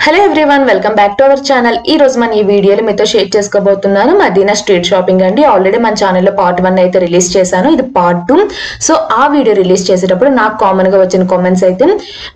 Hello everyone, welcome back to our channel. ఈ రోజు మన ఈ వీడియోలో మీతో షేర్ చేసుకోబోతున్నాను మదీనా స్ట్రీట్ షాపింగ్ అండి. ఆల్రెడీ మన ఛానల్లో పార్ట్ 1 అయితే రిలీజ్ చేశాను, ఇది పార్ట్ 2. సో ఆ వీడియో రిలీజ్ చేసేటప్పుడు నాకు కామన్ గా వచ్చిన కామెంట్స్ అయితే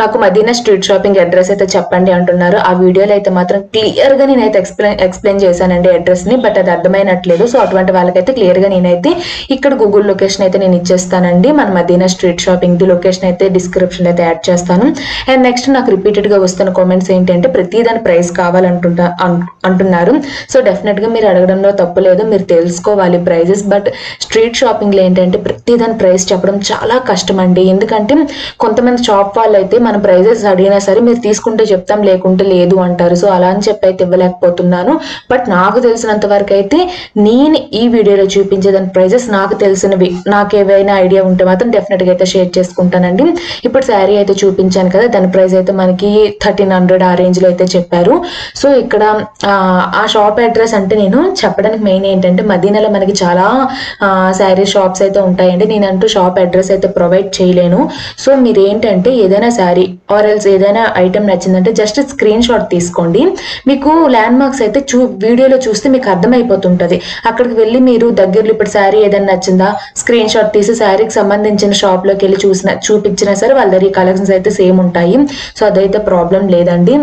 నాకు మదీనా స్ట్రీట్ షాపింగ్ అడ్రస్ అయితే చెప్పండి అంటున్నారు. ఆ వీడియోలో అయితే మాత్రం క్లియర్ గా నేనైతే ఎక్స్ప్లెయిన్ చేశానండి అడ్రస్ ని, బట్ అది అర్థమైనట్లేదు. సో అటువంటి వాళ్ళకైతే క్లియర్ గా నేనైతే ఇక్కడ గూగుల్ లొకేషన్ అయితే నేను ఇచ్చేస్తానండి. మన మదీనా స్ట్రీట్ షాపింగ్ ది లొకేషన్ అయితే డిస్క్రిప్షన్ అయితే యాడ్ చేస్తాను. అండ్ నెక్స్ట్ నాకు రిపీటెడ్ గా వస్తున్న కామెంట్స్ ఏంటంటే ప్రతి దాని ప్రైస్ కావాలంటున్నారు. సో డెఫినెట్ గా మీరు అడగడంలో తప్పు లేదు, మీరు తెలుసుకోవాలి ప్రైజెస్. బట్ స్ట్రీట్ షాపింగ్ లో ఏంటంటే ప్రతి దాని ప్రైస్ చెప్పడం చాలా కష్టం అండి. ఎందుకంటే కొంతమంది షాప్ వాళ్ళు అయితే మన ప్రైజెస్ అడిగినా సరే మీరు తీసుకుంటే చెప్తాం లేకుంటే లేదు అంటారు. సో అలా అని చెప్పి అయితే ఇవ్వలేకపోతున్నాను. బట్ నాకు తెలిసినంత వరకు అయితే నేను ఈ వీడియోలో చూపించే దాని ప్రైజెస్ నాకు తెలిసినవి, నాకు ఏవైనా ఐడియా ఉంటే మాత్రం డెఫినెట్ గా అయితే షేర్ చేసుకుంటానండి. ఇప్పుడు శారీ అయితే చూపించాను కదా, దాని ప్రైస్ అయితే మనకి 1300 ఆ రేంజ్ లో అయితే చెప్పారు. సో ఇక్కడ ఆ షాప్ అడ్రస్ అంటే నేను చెప్పడానికి మెయిన్ ఏంటంటే మదీనాలో మనకి చాలా శారీ షాప్స్ అయితే ఉంటాయండి. నేనంటూ షాప్ అడ్రస్ అయితే ప్రొవైడ్ చేయలేను. సో మీరు ఏంటంటే ఏదైనా శారీ ఆర్ ఎల్స్ ఏదైనా ఐటమ్ నచ్చిందంటే జస్ట్ స్క్రీన్ షాట్ తీసుకోండి. మీకు ల్యాండ్ మార్క్స్ అయితే వీడియోలో చూస్తే మీకు అర్థమైపోతుంటది. అక్కడికి వెళ్ళి మీరు దగ్గరలో ఇప్పుడు శారీ ఏదైనా నచ్చిందా స్క్రీన్ షాట్ తీసి శారీకి సంబంధించిన షాప్ లోకి వెళ్ళి చూపించినా సరే వాళ్ళ దగ్గర కలెక్షన్స్ అయితే సేమ్ ఉంటాయి. సో అదైతే ప్రాబ్లం లేదండి.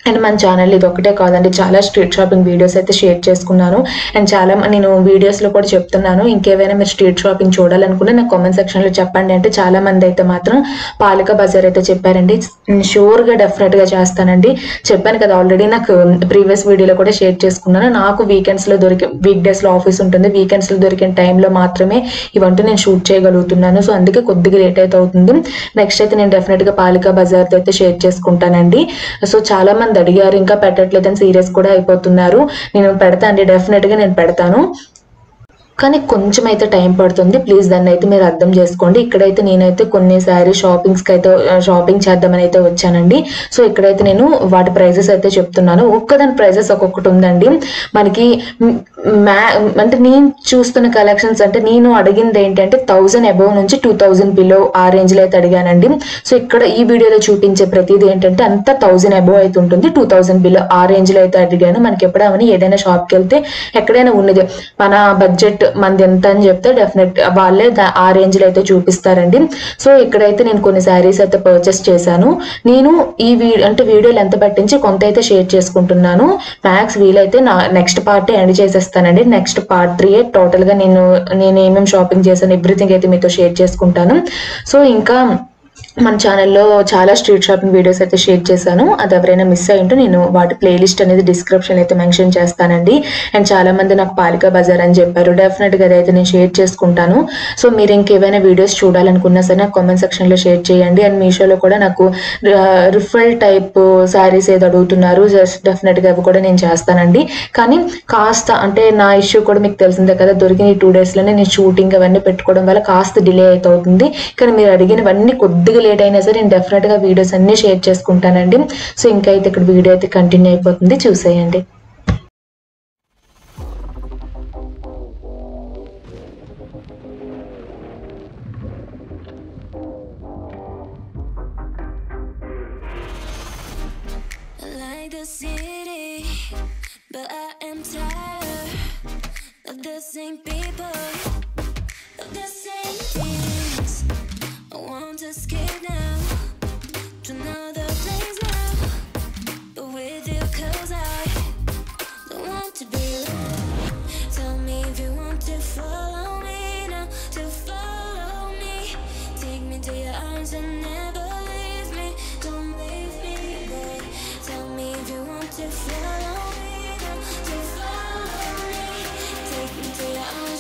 అండ్ మన ఛానల్ ఇది ఒకటే కాదండి, చాలా స్ట్రీట్ షాపింగ్ వీడియోస్ అయితే షేర్ చేసుకున్నాను. అండ్ చాలా నేను వీడియోస్లో కూడా చెప్తున్నాను, ఇంకేమైనా మీరు స్ట్రీట్ షాపింగ్ చూడాలనుకుంటే నాకు కామెంట్ సెక్షన్లో చెప్పండి అంటే చాలా మంది అయితే మాత్రం పాలిక బజార్ అయితే చెప్పారండి. నేను షూర్గా డెఫినెట్గా చేస్తానండి. చెప్పాను కదా ఆల్రెడీ, నాకు ప్రీవియస్ వీడియోలో కూడా షేర్ చేసుకున్నాను. నాకు వీకెండ్స్లో వీక్ డేస్లో ఆఫీస్ ఉంటుంది, వీకెండ్స్లో దొరికిన టైంలో మాత్రమే ఇవంటూ నేను షూట్ చేయగలుగుతున్నాను. సో అందుకే కొద్దిగా లేట్ అయితే అవుతుంది. నెక్స్ట్ అయితే నేను డెఫినెట్గా పాలిక బజార్తో అయితే షేర్ చేసుకుంటానండి. సో చాలా మంది అడిగారు, ఇంకా పెట్టట్లేదని సీరియస్ కూడా అయిపోతున్నారు. నేను పెడతా అండి, డెఫినెట్ గా నేను పెడతాను, కానీ కొంచెం అయితే టైం పడుతుంది. ప్లీజ్ దాన్ని అయితే మీరు అర్థం చేసుకోండి. ఇక్కడైతే నేనైతే కొన్ని శారీ షాపింగ్ చేద్దామని అయితే వచ్చానండి. సో ఇక్కడైతే నేను వాటి ప్రైజెస్ అయితే చెప్తున్నాను. ఒక్కదాని ప్రైజెస్ ఒక్కొక్కటి ఉందండి మనకి. అంటే నేను చూస్తున్న కలెక్షన్స్ అంటే నేను అడిగింది ఏంటంటే 1000 అబౌవ్ నుంచి 2000 బిలో ఆ రేంజ్ లో అయితే అడిగానండి. సో ఇక్కడ ఈ వీడియోలో చూపించే ప్రతిదీ ఏంటంటే అంతా 1000 అబౌవ్ అయితే ఉంటుంది, 2000 బిలో ఆ రేంజ్ లో అయితే అడిగాను. మనకి ఎప్పుడైనా ఏదైనా షాప్కి వెళ్తే ఎక్కడైనా ఉన్నది మన బడ్జెట్ మంది ఎంత అని చెప్తే డెఫినెట్ వాళ్ళే ఆ రేంజ్ లో అయితే చూపిస్తారండి. సో ఇక్కడైతే నేను కొన్ని శారీస్ అయితే పర్చేస్ చేశాను. నేను ఈ వీడియోలు ఎంత పట్టించి కొంత అయితే షేర్ చేసుకుంటున్నాను. మ్యాక్స్ వీలైతే నా నెక్స్ట్ పార్ట్ ఎండ్ చేసేస్తానండి. నెక్స్ట్ పార్ట్ 3 టోటల్ గా నేను ఏమేమి షాపింగ్ చేశాను ఎవ్రీథింగ్ అయితే మీతో షేర్ చేసుకుంటాను. సో ఇంకా మన ఛానల్లో చాలా స్ట్రీట్ షాపింగ్ వీడియోస్ అయితే షేర్ చేశాను. అది ఎవరైనా మిస్ అయ్యింటో నేను వాటి ప్లేలిస్ట్ అనేది డిస్క్రిప్షన్ అయితే మెన్షన్ చేస్తానండి. అండ్ చాలా మంది నాకు పాలిక బజార్ అని చెప్పారు, డెఫినెట్ గా అదైతే నేను షేర్ చేసుకుంటాను. సో మీరు ఇంకేమైనా వీడియోస్ చూడాలనుకున్నా సరే నాకు కామెంట్ సెక్షన్ లో షేర్ చేయండి. అండ్ మీషోలో కూడా నాకు రిఫల్ టైప్ శారీస్ ఏదో అడుగుతున్నారు, జస్ట్ డెఫినెట్ గా అవి కూడా నేను చేస్తానండి. కానీ కాస్త అంటే నా ఇష్యూ కూడా మీకు తెలిసిందే కదా, దొరికిన ఈ 2 days లోనే నేను షూటింగ్ అవన్నీ పెట్టుకోవడం వల్ల కాస్త డిలే అయితే అవుతుంది. కానీ మీరు అడిగినవన్నీ కొద్దిగా లేట్ అయినా సరే నేను డెఫినెట్ గా వీడియోస్ అన్ని షేర్ చేసుకుంటానండి. సో ఇంకా అయితే ఇక్కడ వీడియో అయితే కంటిన్యూ అయిపోతుంది, చూసేయండి. Escape now to another place now, but with you 'cause I don't want to be alone. Tell me if you want to follow me now, to follow me. Take me to your arms and never leave me, don't leave me, boy. Tell me if you want to follow me now, to follow me. Take me to your arms.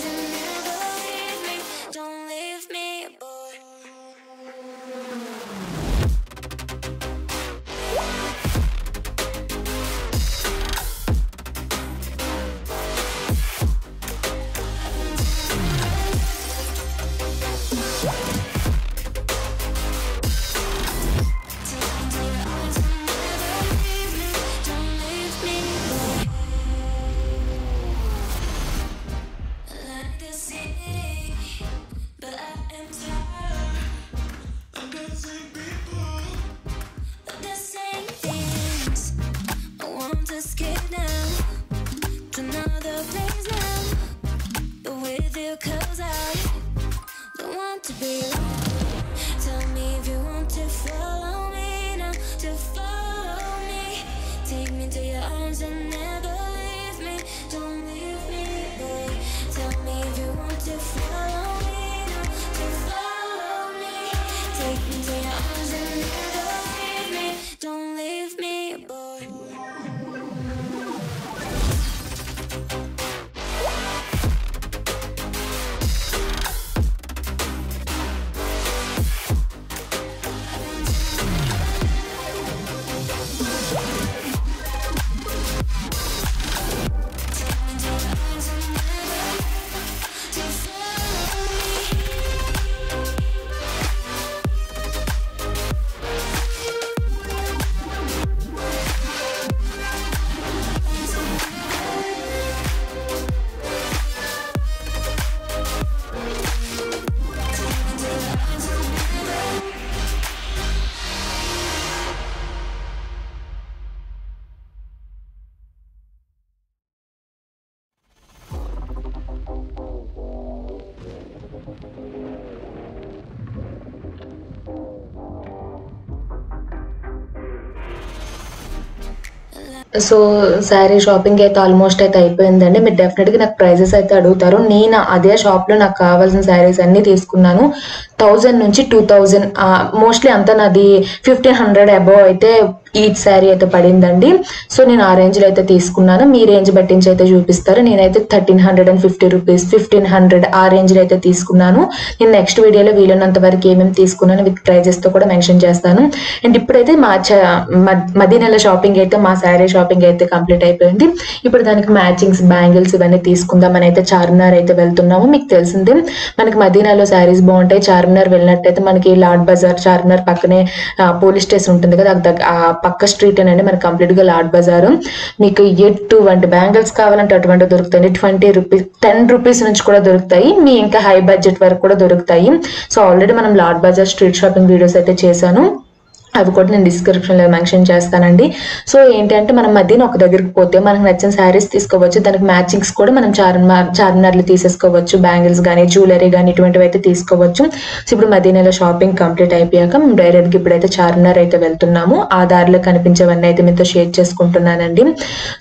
scared now to another place now, but with you 'cause I don't want to be alone. Tell me if you want to follow me now, to follow me. Take me to your arms and never leave me. Don't leave me, boy. Tell me if you want to follow me now, to follow me. Take me to your arms and never leave me. Don't leave me, boy. So sari shopping అయితే almost అయితే అయిపోయిందండి. మీరు డెఫినెట్గా నాకు prices అయితే అడుగుతారు. నేను అదే షాప్లో నాకు కావాల్సిన శారీస్ అన్నీ తీసుకున్నాను. 1000 నుంచి 2000 మోస్ట్లీ అంతా నాది 1500 అబోవ్ అయితే ఈచ్ శారీ అయితే పడిందండి. సో నేను ఆ రేంజ్లో అయితే తీసుకున్నాను. మీ రేంజ్ బట్టించి అయితే చూపిస్తారు. నేనైతే 1350 రూపీస్ 1500 ఆ రేంజ్లో అయితే తీసుకున్నాను. నేను నెక్స్ట్ వీడియోలో వీలున్నంత వరకు ఏమేమి తీసుకున్నాను విత్ ప్రైజెస్తో కూడా మెన్షన్ చేస్తాను. అండ్ ఇప్పుడైతే మా మదీనాలో షాపింగ్ అయితే మా శారీ షాపింగ్ అయితే కంప్లీట్ అయిపోయింది. ఇప్పుడు దానికి మ్యాచింగ్స్ బ్యాంగిల్స్ ఇవన్నీ తీసుకుందామని అయితే చార్మినార్ అయితే వెళ్తున్నాము. మీకు తెలిసిందే మనకి మదీనాలో శారీస్ బాగుంటాయి. చార్మినార్ వెళ్ళినట్టయితే మనకి లాడ్ బజార్ చార్మినార్ పక్కనే పోలీస్ స్టేషన్ ఉంటుంది కదా, పక్క స్ట్రీట్ అండి మనకి కంప్లీట్ గా లాడ్ బజారు. మీకు ఎటువంటి బ్యాంగిల్స్ కావాలంటే అటువంటి దొరుకుతాయి. 20 రూపీస్ 10 రూపీస్ నుంచి కూడా దొరుకుతాయి. మీ ఇంకా హై బడ్జెట్ వరకు కూడా దొరుకుతాయి. సో ఆల్రెడీ మనం Lad Bazaar street shopping videos అయితే చేశాను. అవి కూడా నేను డిస్క్రిప్షన్లో మెన్షన్ చేస్తానండి. సో ఏంటంటే మనం మదీనా ఒక దగ్గరికి పోతే మనకు నచ్చిన శారీస్ తీసుకోవచ్చు. దానికి మ్యాచింగ్స్ కూడా మనం చార్మినార్లో తీసేసుకోవచ్చు. బ్యాంగిల్స్ కానీ జ్యువెలరీ కానీ ఇటువంటివి అయితే తీసుకోవచ్చు. సో ఇప్పుడు మదీనాలో షాపింగ్ కంప్లీట్ అయిపోయాక మేము డైరెక్ట్గా ఇప్పుడైతే చార్మినార్ అయితే వెళ్తున్నాము. ఆ దారిలో కనిపించేవన్నీ అయితే మీతో షేర్ చేసుకుంటున్నానండి.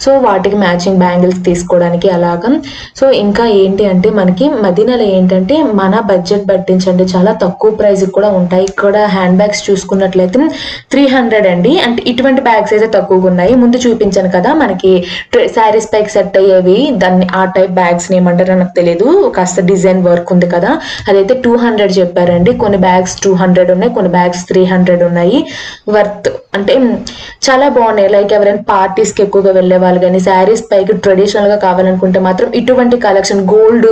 సో వాటికి మ్యాచింగ్ బ్యాంగిల్స్ తీసుకోవడానికి అలాగా. సో ఇంకా ఏంటి అంటే మనకి మదీనాలో ఏంటంటే మన బడ్జెట్ పట్టించండి చాలా తక్కువ ప్రైస్ కూడా ఉంటాయి. ఇక్కడ హ్యాండ్ బ్యాగ్స్ చూసుకున్నట్లయితే 300 అండి. అంటే ఇటువంటి బ్యాగ్స్ అయితే తక్కువగా ఉన్నాయి. ముందు చూపించాను కదా మనకి శారీస్ పైకి సెట్ అయ్యేవి, దాన్ని ఆ టైప్ బ్యాగ్స్ ఏమంటారో నాకు తెలియదు. కాస్త డిజైన్ వర్క్ ఉంది కదా, అదైతే 200 చెప్పారండి. కొన్ని బ్యాగ్స్ 200 ఉన్నాయి, కొన్ని బ్యాగ్స్ 300 ఉన్నాయి. వర్త్ అంటే చాలా బాగున్నాయి. లైక్ ఎవరైనా పార్టీస్ కి ఎక్కువగా వెళ్లే వాళ్ళు కానీ శారీస్ పైకి ట్రెడిషనల్ గా కావాలనుకుంటే మాత్రం ఇటువంటి కలెక్షన్ గోల్డ్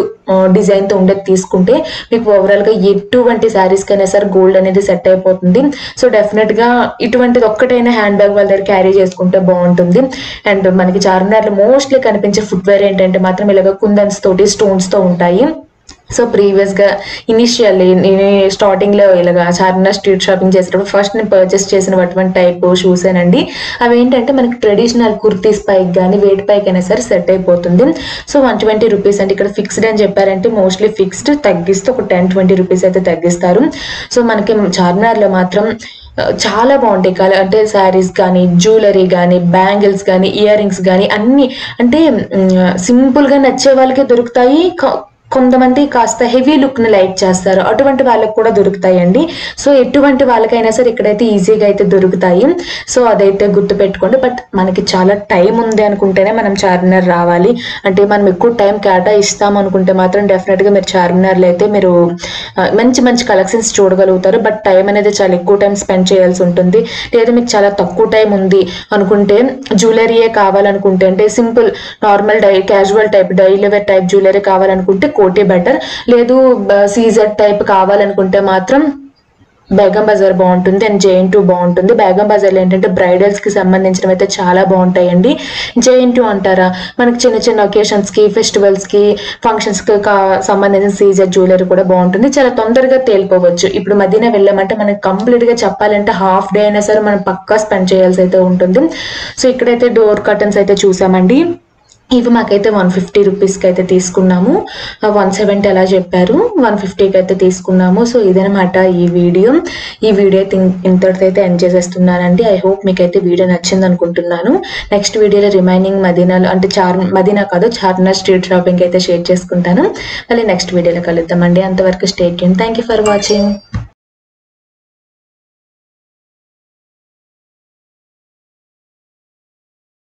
డిజైన్ తో ఉండేది తీసుకుంటే మీకు ఓవరాల్ గా ఎటువంటి శారీస్ కైనా సరే గోల్డ్ అనేది సెట్ అయిపోతుంది. సో డెఫినెట్ గా ఇటువంటిది ఒక్కటైనా హ్యాండ్ బ్యాగ్ వాళ్ళ దగ్గర క్యారీ చేసుకుంటే బాగుంటుంది. అండ్ మనకి చార్మినార్ లో మోస్ట్లీ కనిపించే ఫుట్వేర్ ఏంటంటే మాత్రం ఇలాగ కుందన్స్ తోటి స్టోన్స్ తో ఉంటాయి. సో ప్రీవియస్ గా ఇనిషియల్లీ నేను స్టార్టింగ్ లో ఇలాగా చార్మినార్ స్ట్రీట్ షాపింగ్ చేసేటప్పుడు ఫస్ట్ నేను పర్చేస్ చేసిన అటువంటి టైప్ షూస్ ఏనండి. అవి ఏంటంటే మనకి ట్రెడిషనల్ కుర్తీస్ పైకి కానీ వేటి పైకి అయినా సరే సెట్ అయిపోతుంది. సో 120 రూపీస్ అంటే ఇక్కడ ఫిక్స్డ్ అని చెప్పారంటే మోస్ట్లీ ఫిక్స్డ్, తగ్గిస్తే ఒక 10-20 రూపీస్ అయితే తగ్గిస్తారు. సో మనకి చార్మినార్ లో మాత్రం చాలా బాగుంటాయి. అంటే శారీస్ కానీ జ్యువెలరీ కానీ బ్యాంగిల్స్ కానీ ఇయర్ రింగ్స్ కానీ అన్ని అంటే సింపుల్ గా నచ్చే వాళ్ళకే దొరుకుతాయి. కొంతమంది కాస్త హెవీ లుక్ ని లైక్ చేస్తారు, అటువంటి వాళ్ళకి కూడా దొరుకుతాయండి. సో ఎటువంటి వాళ్ళకైనా సరే ఇక్కడైతే ఈజీగా అయితే దొరుకుతాయి. సో అదైతే గుర్తు పెట్టుకోండి. బట్ మనకి చాలా టైం ఉంది అనుకుంటేనే మనం చార్మినార్ రావాలి. అంటే మనం ఎక్కువ టైం కేటాయిస్తాం అనుకుంటే మాత్రం డెఫినెట్ గా మీరు చార్మినార్లో అయితే మీరు మంచి మంచి కలెక్షన్స్ చూడగలుగుతారు. బట్ టైం అనేది చాలా ఎక్కువ టైం స్పెండ్ చేయాల్సి ఉంటుంది. లేదా మీకు చాలా తక్కువ టైం ఉంది అనుకుంటే జ్యువెలరీయే కావాలనుకుంటే అంటే simple normal casual type daily wear type jewellery కావాలనుకుంటే కోటి బెటర్. లేదు సీజెడ్ టైప్ కావాలనుకుంటే మాత్రం బేగం బజార్ బాగుంటుంది అండ్ JN2 బాగుంటుంది. బేగం బజార్లో ఏంటంటే బ్రైడల్స్ కి సంబంధించినవి అయితే చాలా బాగుంటాయండి. JN2 అంటారా, మనకి చిన్న చిన్న ఒకేషన్స్ కి, ఫెస్టివల్స్ కి, ఫంక్షన్స్ కి సంబంధించిన సీజర్ జ్యువెలరీ కూడా బాగుంటుంది. చాలా తొందరగా తేలిపోవచ్చు. ఇప్పుడు మదీనా వెళ్ళామంటే మనకి కంప్లీట్ గా చెప్పాలంటే హాఫ్ డే అయినా సరే మనం పక్కా స్పెండ్ చేయాల్సి అయితే ఉంటుంది. సో ఇక్కడైతే డోర్ కర్టన్స్ అయితే చూసామండి. ఇవి మాకైతే 150 రూపీస్కి అయితే తీసుకున్నాము. 170 అలా చెప్పారు, 150కి అయితే తీసుకున్నాము. సో ఇదనమాట ఈ వీడియో అయితే ఇంతటితో అయితే ఎండ్ చేసేస్తున్నానండి. ఐ హోప్ మీకైతే వీడియో నచ్చింది అనుకుంటున్నాను. నెక్స్ట్ వీడియోలో రిమైనింగ్ మదీనాలో అంటే మదీనా కాదు చార్మినార్ స్ట్రీట్ షాపింగ్ అయితే షేర్ చేసుకుంటాను. మళ్ళీ నెక్స్ట్ వీడియోలో కలుద్దామండి. అంతవరకు stay tune. Thank you for watching.